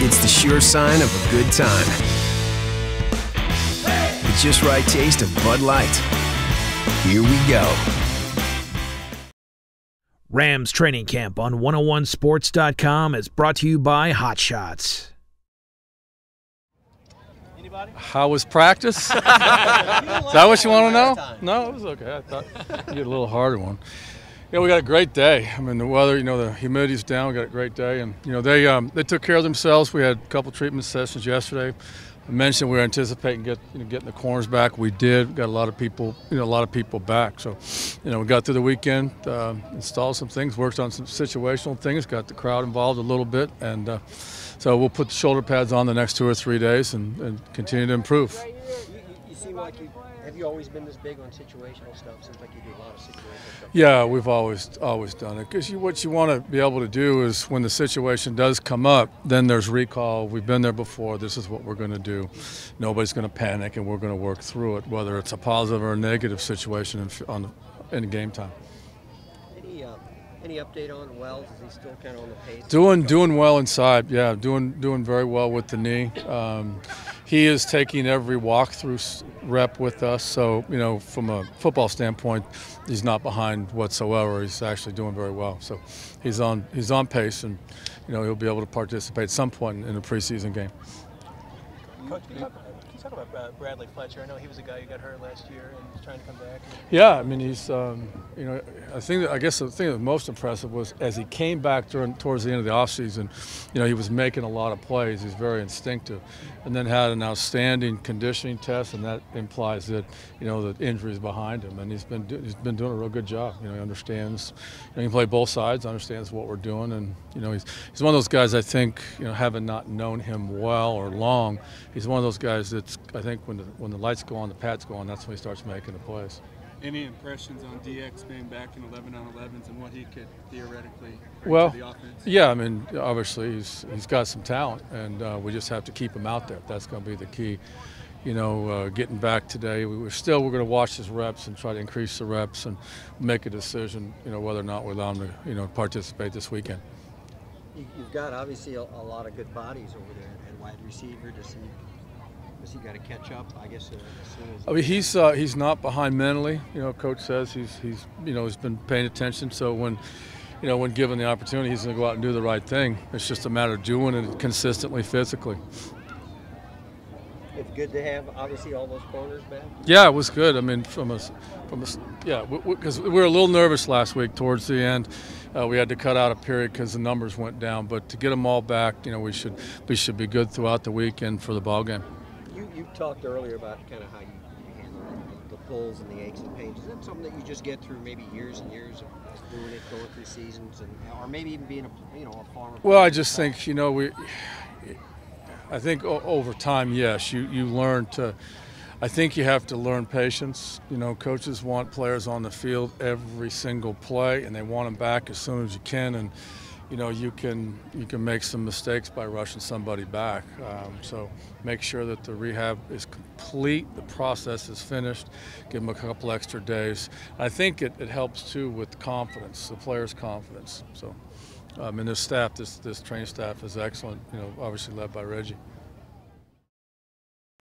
It's the sure sign of a good time. The just right taste of Bud Light. Here we go. Rams training camp on 101sports.com is brought to you by Hot Shots. How was practice? Is that what you want to know? No, it was okay. I thought you'd get a little harder one. Yeah, we got a great day. I mean, the weather, the humidity's down. We got a great day, and they took care of themselves. We had a couple treatment sessions yesterday. I mentioned we were anticipating getting the corners back. We did. Got a lot of people, back. So, we got through the weekend, installed some things, worked on some situational things, got the crowd involved a little bit, and so we'll put the shoulder pads on the next 2 or 3 days and continue to improve. You seem like have you always been this big on situational stuff? Seems like you do a lot of situational stuff. Yeah, we've always done it. Because what you want to be able to do is when the situation does come up, then there's recall. We've been there before. This is what we're going to do. Nobody's going to panic, and we're going to work through it, whether it's a positive or a negative situation in game time. Any update on Wells? Is he still kind of on the pace? Doing well inside. Yeah, doing very well with the knee. He is taking every walkthrough rep with us. So from a football standpoint, he's not behind whatsoever. He's actually doing very well. So he's on pace, and he'll be able to participate at some point in a preseason game. Coach, can you talk about Bradley Fletcher? I know he was a guy who got hurt last year and he's trying to come back. Yeah, I mean I guess the thing that was most impressive was as he came back towards the end of the offseason, he was making a lot of plays. He's very instinctive, and then had an outstanding conditioning test, and that implies that the injury is behind him, and he's been doing a real good job. He understands. He can play both sides, understands what we're doing, and he's one of those guys. I think having not known him well or long, he's one of those guys that's I think when the lights go on, the pads go on, that's when he starts making the plays. Any impressions on DX being back in 11-on-11s and what he could theoretically bring to the offense? Yeah, I mean, obviously he's got some talent, and we just have to keep him out there. That's going to be the key. Getting back today, we're going to watch his reps and try to increase the reps and make a decision, whether or not we allow him to, participate this weekend. You've got obviously a lot of good bodies over there at wide receiver. Does he got to catch up? I guess as soon as he's not behind mentally. Coach says he's been paying attention. So when given the opportunity, he's going to go out and do the right thing. It's just a matter of doing it consistently, physically. It's good to have obviously all those corners back. Yeah, it was good. I mean, because we were a little nervous last week towards the end. We had to cut out a period because the numbers went down. But to get them all back, we should be good throughout the weekend for the ball game. You talked earlier about kind of how you handle the pulls and the aches and pains. Is that something that you just get through maybe years and years of doing it, going through seasons, or maybe even being a farmer? Well, I just think I think over time, yes, you learn to. I think you have to learn patience. Coaches want players on the field every single play, and they want them back as soon as you can. And you can make some mistakes by rushing somebody back. So make sure that the rehab is complete, the process is finished, give them a couple extra days. I think it helps too with confidence, the players' confidence. So, this staff, this training staff is excellent. Obviously led by Reggie.